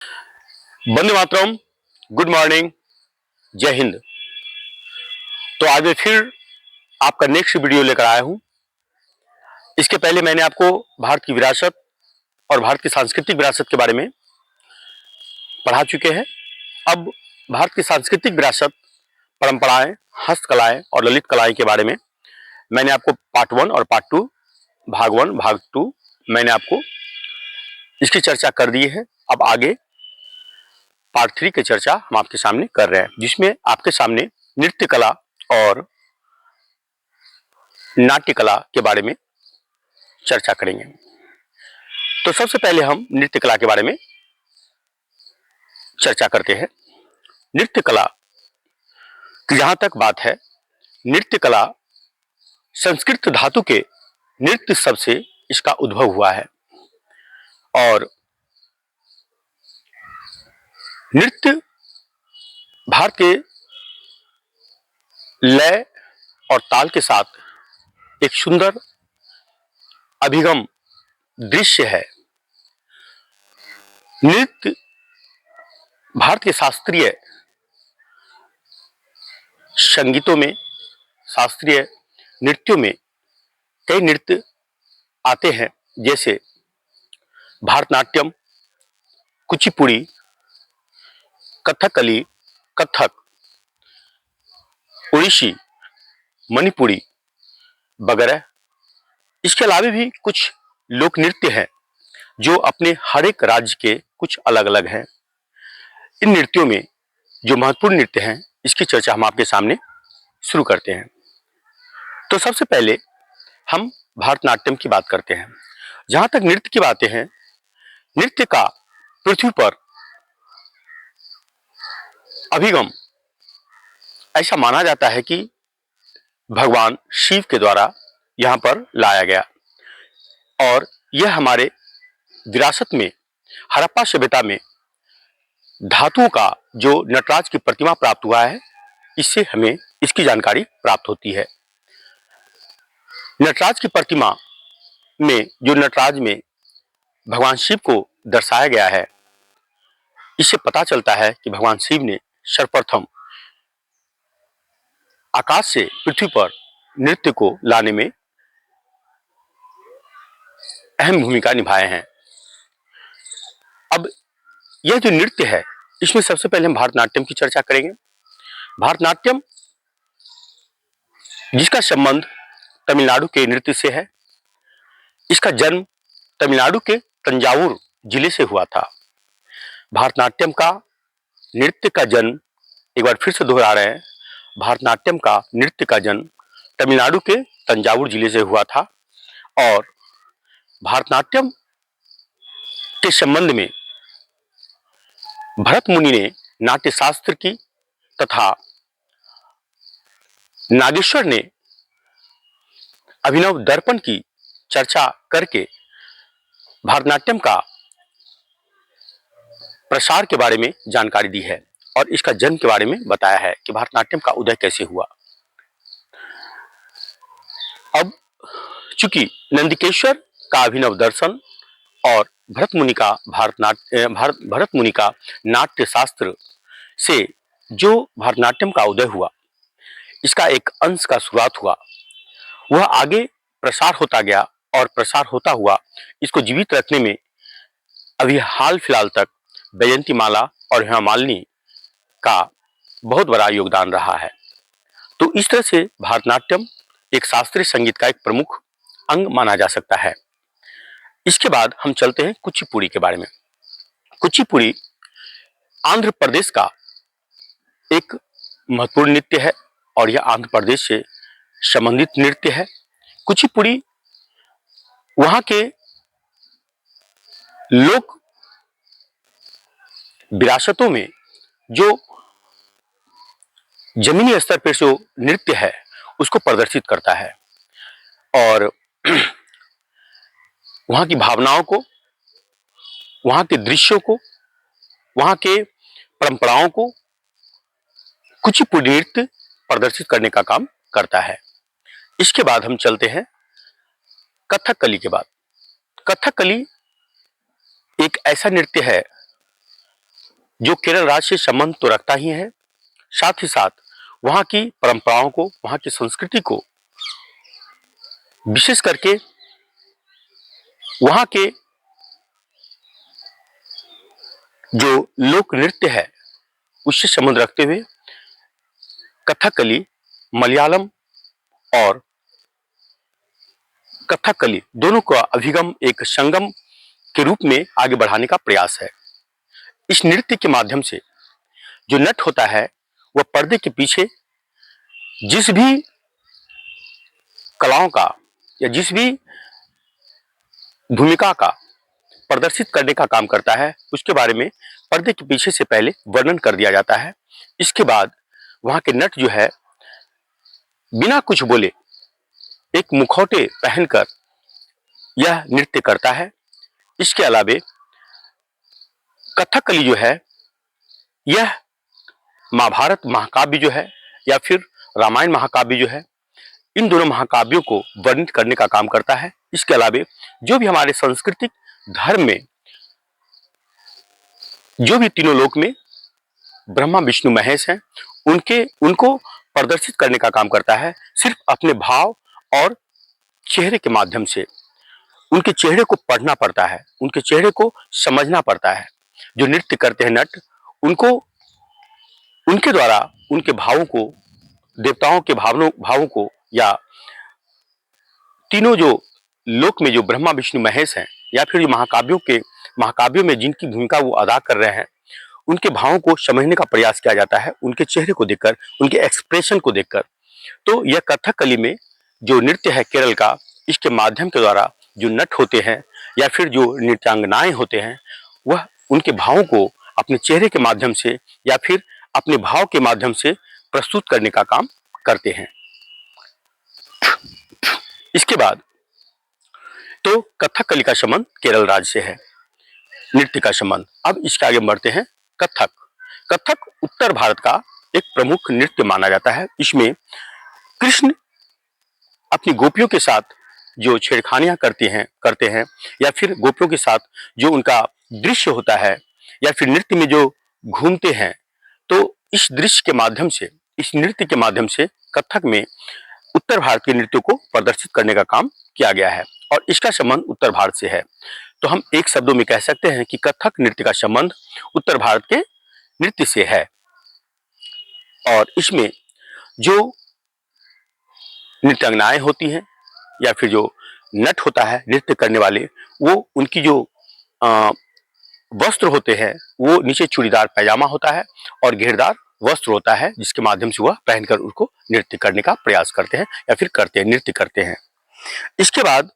Vande Mataram, good morning, जय हिंद। तो आज मैं फिर आपका नेक्स्ट वीडियो लेकर आया हूं। इसके पहले मैंने आपको भारत की विरासत और भारत की सांस्कृतिक विरासत के बारे में पढ़ा चुके हैं। अब भारत की सांस्कृतिक विरासत, परंपराएं, हस्तकलाएं और ललित कलाएं के बारे में मैंने आपको पार्ट 1 और पार्ट 2, भाग 1 भाग 2 मैंने आपको इसकी चर्चा कर दी है। अब आगे पार्ट 3 की चर्चा हम आपके सामने कर रहे हैं, जिसमें आपके सामने नृत्य कला और नाट्य कला के बारे में चर्चा करेंगे। तो सबसे पहले हम नृत्य कला के बारे में चर्चा करते हैं। नृत्य कला की जहां तक बात है, नृत्य कला संस्कृत धातु के नृत्य शब्द से इसका उद्भव हुआ है और नृत्य भारत के लय और ताल के साथ एक सुंदर अभिगम दृश्य है। नृत्य भारत के शास्त्रीय संगीतों में, शास्त्रीय नृत्यों में कई नृत्य आते हैं, जैसे भारतनाट्यम, कुचिपुड़ी, कथकली, कथक, ओडिसी, मणिपुरी वगैरह। इसके अलावा भी कुछ लोक नृत्य हैं जो अपने हर एक राज्य के कुछ अलग अलग हैं। इन नृत्यों में जो महत्वपूर्ण नृत्य हैं, इसकी चर्चा हम आपके सामने शुरू करते हैं। तो सबसे पहले हम भारतनाट्यम की बात करते हैं। जहां तक नृत्य की बातें हैं, नृत्य का पृथ्वी पर अभिगम ऐसा माना जाता है कि भगवान शिव के द्वारा यहां पर लाया गया और यह हमारे विरासत में, हड़प्पा सभ्यता में धातुओं का जो नटराज की प्रतिमा प्राप्त हुआ है, इससे हमें इसकी जानकारी प्राप्त होती है। नटराज की प्रतिमा में जो नटराज में भगवान शिव को दर्शाया गया है, इससे पता चलता है कि भगवान शिव ने सर्वप्रथम आकाश से पृथ्वी पर नृत्य को लाने में अहम भूमिका निभाए हैं। अब यह जो नृत्य है, इसमें सबसे पहले हम भारतनाट्यम की चर्चा करेंगे। भारतनाट्यम जिसका संबंध तमिलनाडु के नृत्य से है, इसका जन्म तमिलनाडु के तंजावुर जिले से हुआ था। भारतनाट्यम का नृत्य का जन्म, एक बार फिर से दोहरा रहे हैं, भारतनाट्यम का नृत्य का जन्म तमिलनाडु के तंजावुर जिले से हुआ था और भारतनाट्यम के संबंध में भरत मुनि ने नाट्य शास्त्र की तथा नागेश्वर ने अभिनव दर्पण की चर्चा करके भारतनाट्यम का प्रसार के बारे में जानकारी दी है और इसका जन्म के बारे में बताया है कि भारतनाट्यम का उदय कैसे हुआ। अब चूंकि नंदिकेश्वर का अभिनव दर्शन और भरत मुनि का नाट्य शास्त्र से जो भारतनाट्यम का उदय हुआ, इसका एक अंश का शुरुआत हुआ, वह आगे प्रसार होता गया और प्रसार होता हुआ इसको जीवित रखने में अभी हाल फिलहाल तक वैजयंती माला और हेमा मालिनी का बहुत बड़ा योगदान रहा है। तो इस तरह से भारतनाट्यम एक शास्त्रीय संगीत का एक प्रमुख अंग माना जा सकता है। इसके बाद हम चलते हैं कुचिपुड़ी के बारे में। कुचिपुड़ी आंध्र प्रदेश का एक महत्वपूर्ण नृत्य है और यह आंध्र प्रदेश से संबंधित नृत्य है। कुचिपुड़ी वहां के लोक विरासतों में जो जमीनी स्तर पर जो नृत्य है, उसको प्रदर्शित करता है और वहां की भावनाओं को, वहां के दृश्यों को, वहां के परंपराओं को कुचिपुड़ी नृत्य प्रदर्शित करने का काम करता है। इसके बाद हम चलते हैं कथकली के बाद। कथकली एक ऐसा नृत्य है जो केरल राज्य से संबंध तो रखता ही है, साथ ही साथ वहाँ की परंपराओं को, वहाँ की संस्कृति को, विशेष करके वहाँ के जो लोक नृत्य है उससे संबंध रखते हुए कथकली, मलयालम और कथकली दोनों का अभिगम एक संगम के रूप में आगे बढ़ाने का प्रयास है। इस नृत्य के माध्यम से जो नट होता है वह पर्दे के पीछे जिस भी कलाओं का या जिस भी भूमिका का प्रदर्शित करने का काम करता है उसके बारे में पर्दे के पीछे से पहले वर्णन कर दिया जाता है। इसके बाद वहां के नट जो है बिना कुछ बोले एक मुखौटे पहनकर यह नृत्य करता है। इसके अलावे कथकली जो है यह महाभारत महाकाव्य जो है या फिर रामायण महाकाव्य जो है, इन दोनों महाकाव्यों को वर्णित करने का काम करता है। इसके अलावे जो भी हमारे सांस्कृतिक धर्म में जो भी तीनों लोक में ब्रह्मा विष्णु महेश हैं उनको प्रदर्शित करने का काम करता है, सिर्फ अपने भाव और चेहरे के माध्यम से। उनके चेहरे को पढ़ना पड़ता है, उनके चेहरे को समझना पड़ता है। जो नृत्य करते हैं नट, उनको उनके द्वारा उनके भावों को, देवताओं के भावों को या तीनों जो लोक में जो ब्रह्मा विष्णु महेश हैं या फिर जो महाकाव्यों में जिनकी भूमिका वो अदा कर रहे हैं उनके भावों को समझने का प्रयास किया जाता है, उनके चेहरे को देखकर, उनके एक्सप्रेशन को देखकर। तो यह कथकली में जो नृत्य है केरल का, इसके माध्यम के द्वारा जो नट होते हैं या फिर जो नृत्यांगनाएं होते हैं वह उनके भावों को अपने चेहरे के माध्यम से या फिर अपने भाव के माध्यम से प्रस्तुत करने का काम करते हैं। इसके बाद तो कथकली का संबंध केरल राज्य से है, नृत्य का संबंध। अब इसके आगे बढ़ते हैं कथक। कथक उत्तर भारत का एक प्रमुख नृत्य माना जाता है। इसमें कृष्ण अपनी गोपियों के साथ जो छेड़खानियां करते हैं या फिर गोपियों के साथ जो उनका दृश्य होता है या फिर नृत्य में जो घूमते हैं, तो इस दृश्य के माध्यम से, इस नृत्य के माध्यम से कथक में उत्तर भारत के नृत्यों को प्रदर्शित करने का काम किया गया है और इसका संबंध उत्तर भारत से है। तो हम एक शब्दों में कह सकते हैं कि कथक नृत्य का संबंध उत्तर भारत के नृत्य से है और इसमें जो नृत्यांगनाएं होती हैं या फिर जो नट होता है नृत्य करने वाले, वो उनकी जो वस्त्र होते हैं वो नीचे चूड़ीदार पैजामा होता है और घेरदार वस्त्र होता है जिसके माध्यम से वह पहनकर उनको नृत्य करने का प्रयास करते हैं या फिर नृत्य करते हैं। इसके बाद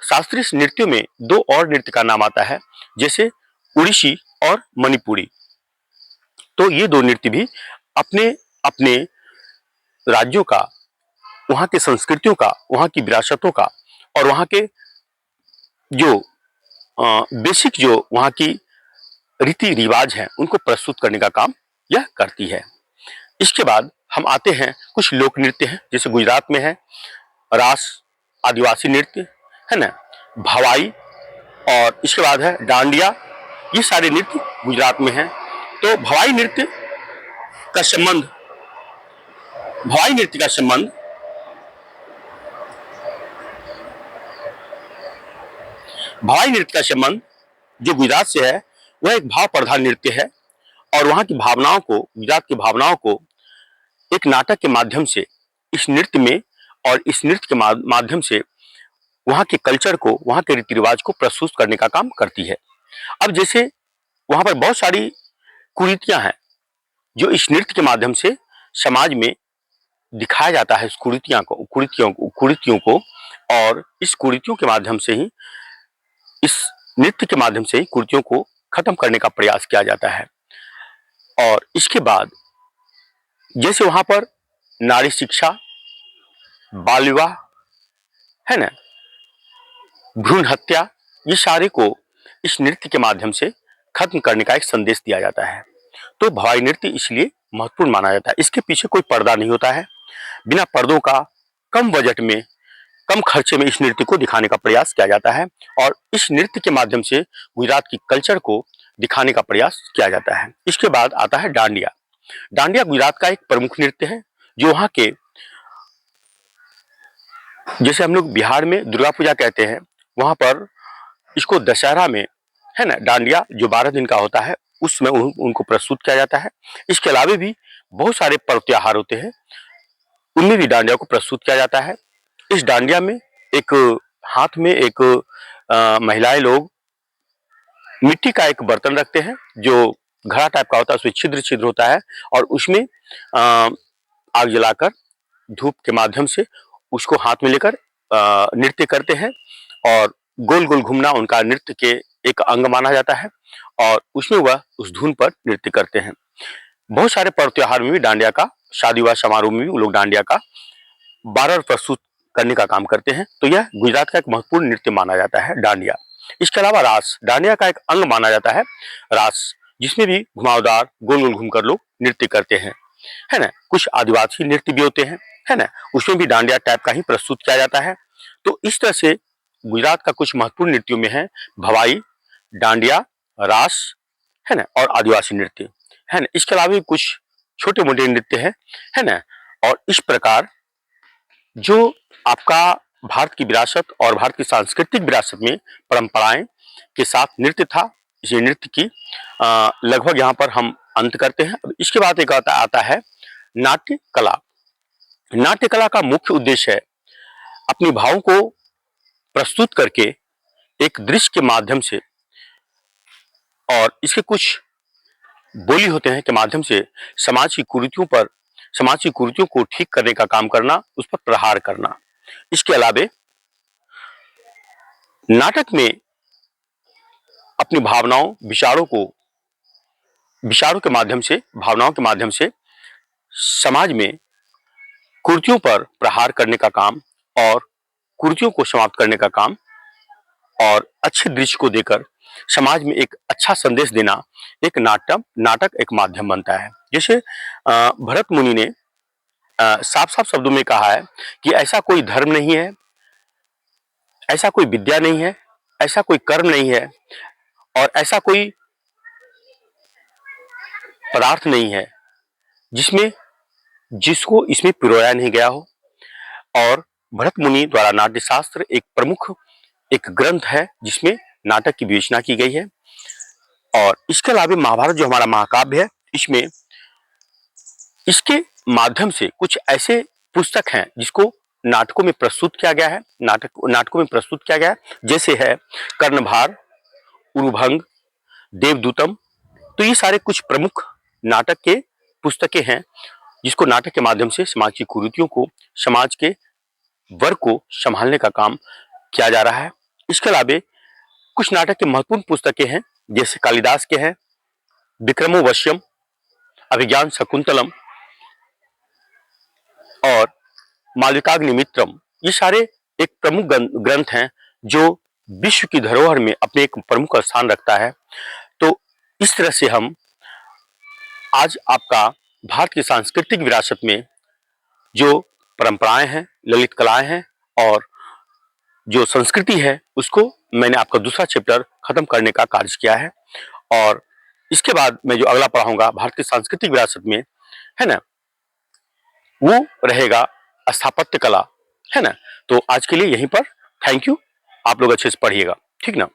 शास्त्रीय नृत्यों में दो और नृत्य का नाम आता है, जैसे उड़ीसी और मणिपुरी। तो ये दो नृत्य भी अपने अपने राज्यों का, वहाँ के संस्कृतियों का, वहाँ की विरासतों का और वहाँ के जो बेसिक जो वहाँ की रीति रिवाज हैं उनको प्रस्तुत करने का काम यह करती है। इसके बाद हम आते हैं कुछ लोक नृत्य हैं, जैसे गुजरात में है रास आदिवासी नृत्य है ना, भवाई, और इसके बाद है डांडिया। ये सारे नृत्य गुजरात में हैं। तो भवाई नृत्य का संबंध जो गुजरात से है वह एक भाव प्रधान नृत्य है और वहाँ की भावनाओं को, गुजरात की भावनाओं को एक नाटक के माध्यम से इस नृत्य में और इस नृत्य के माध्यम से वहाँ के कल्चर को, वहाँ के रीति रिवाज को प्रस्तुत करने का काम करती है। अब जैसे वहाँ पर बहुत सारी कुरीतियां हैं जो इस नृत्य के माध्यम से समाज में दिखाया जाता है, इस कुरीतियों को और इस कुरीतियों के माध्यम से ही, इस नृत्य के माध्यम से ही कुरीतियों को खत्म करने का प्रयास किया जाता है। और इसके बाद जैसे वहां पर नारी शिक्षा, बाल विवाह है ना, भ्रूण हत्या, ये सारे को इस नृत्य के माध्यम से खत्म करने का एक संदेश दिया जाता है। तो भवाई नृत्य इसलिए महत्वपूर्ण माना जाता है। इसके पीछे कोई पर्दा नहीं होता है, बिना पर्दों का कम बजट में, कम खर्चे में इस नृत्य को दिखाने का प्रयास किया जाता है और इस नृत्य के माध्यम से गुजरात की कल्चर को दिखाने का प्रयास किया जाता है। इसके बाद आता है डांडिया। डांडिया गुजरात का एक प्रमुख नृत्य है जो वहाँ के, जैसे हम लोग बिहार में दुर्गा पूजा कहते हैं, वहाँ पर इसको दशहरा में, है ना, डांडिया जो 12 दिन का होता है उसमें उनको प्रस्तुत किया जाता है। इसके अलावा भी बहुत सारे पर्व त्योहार होते हैं, उनमें भी डांडिया को प्रस्तुत किया जाता है। इस डांडिया में एक हाथ में एक महिलाएं लोग मिट्टी का एक बर्तन रखते हैं जो घड़ा टाइप का होता है, उसमें छिद्र छिद्र होता है और उसमें आग जलाकर धूप के माध्यम से उसको हाथ में लेकर नृत्य करते हैं और गोल गोल घूमना उनका नृत्य के एक अंग माना जाता है और उसमें वह उस धुन पर नृत्य करते हैं। बहुत सारे पर्व त्योहार में भी डांडिया का, शादी विवाह समारोह में भी वो लोग डांडिया का बारह प्रस्तुत करने का काम करते हैं। तो यह गुजरात का एक महत्वपूर्ण नृत्य माना जाता है डांडिया। इसके अलावा रास डांडिया का एक अंग माना जाता है, रास, जिसमें भी घुमावदार गोल गोल घूमकर लोग नृत्य करते हैं, है ना। कुछ आदिवासी नृत्य भी होते हैं, है ना, उसमें भी डांडिया टाइप का ही प्रस्तुत किया जाता है। तो इस तरह से गुजरात का कुछ महत्वपूर्ण नृत्यों में है भवाई, डांडिया, रास, है ना, और आदिवासी नृत्य, है ना। इसके अलावा भी कुछ छोटे मोटे नृत्य है ना। और इस प्रकार जो आपका भारत की विरासत और भारत की सांस्कृतिक विरासत में परंपराएं के साथ नृत्य था, इस नृत्य की लगभग यहाँ पर हम अंत करते हैं। अब इसके बाद एक आता है नाट्य कला। नाट्य कला का मुख्य उद्देश्य है अपनी भावों को प्रस्तुत करके एक दृश्य के माध्यम से और इसके कुछ बोली होते हैं के माध्यम से समाज की कुरीतियों को ठीक करने का काम करना, उस पर प्रहार करना। इसके अलावे नाटक में अपनी विचारों के माध्यम से समाज में कुरीतियों पर प्रहार करने का काम और कुरीतियों को समाप्त करने का काम और अच्छे दृश्य को देकर समाज में एक अच्छा संदेश देना एक नाटक एक माध्यम बनता है। जैसे भरत मुनि ने साफ साफ शब्दों में कहा है कि ऐसा कोई धर्म नहीं है, ऐसा कोई विद्या नहीं है, ऐसा कोई कर्म नहीं है और ऐसा कोई पदार्थ नहीं है जिसको इसमें पिरोया नहीं गया हो। और भरत मुनि द्वारा नाट्य शास्त्र एक प्रमुख एक ग्रंथ है जिसमें नाटक की विवेचना की गई है। और इसके अलावा महाभारत जो हमारा महाकाव्य है, इसमें इसके माध्यम से कुछ ऐसे पुस्तक हैं जिसको नाटकों में प्रस्तुत किया गया है, नाटकों में प्रस्तुत किया गया है, जैसे है कर्णभार, उरुभंग, देवदूतम। तो ये सारे कुछ प्रमुख नाटक के पुस्तकें हैं जिसको नाटक के माध्यम से समाज की कुरीतियों को, समाज के वर्ग को संभालने का काम किया जा रहा है। इसके अलावा कुछ नाटक के महत्वपूर्ण पुस्तकें हैं जैसे कालिदास के हैं विक्रमोर्वश्यम, अभिज्ञान शकुंतलम और मालविकाग्निमित्रम। ये सारे एक प्रमुख ग्रंथ हैं जो विश्व की धरोहर में अपने एक प्रमुख स्थान रखता है। तो इस तरह से हम आज आपका भारत की सांस्कृतिक विरासत में जो परंपराएं हैं, ललित कलाएं हैं और जो संस्कृति है, उसको मैंने आपका दूसरा चैप्टर खत्म करने का कार्य किया है। और इसके बाद मैं जो अगला पढ़ाऊंगा भारत की सांस्कृतिक विरासत में, है ना, वो रहेगा स्थापत्य कला, है ना। तो आज के लिए यहीं पर थैंक यू। आप लोग अच्छे से पढ़िएगा, ठीक ना।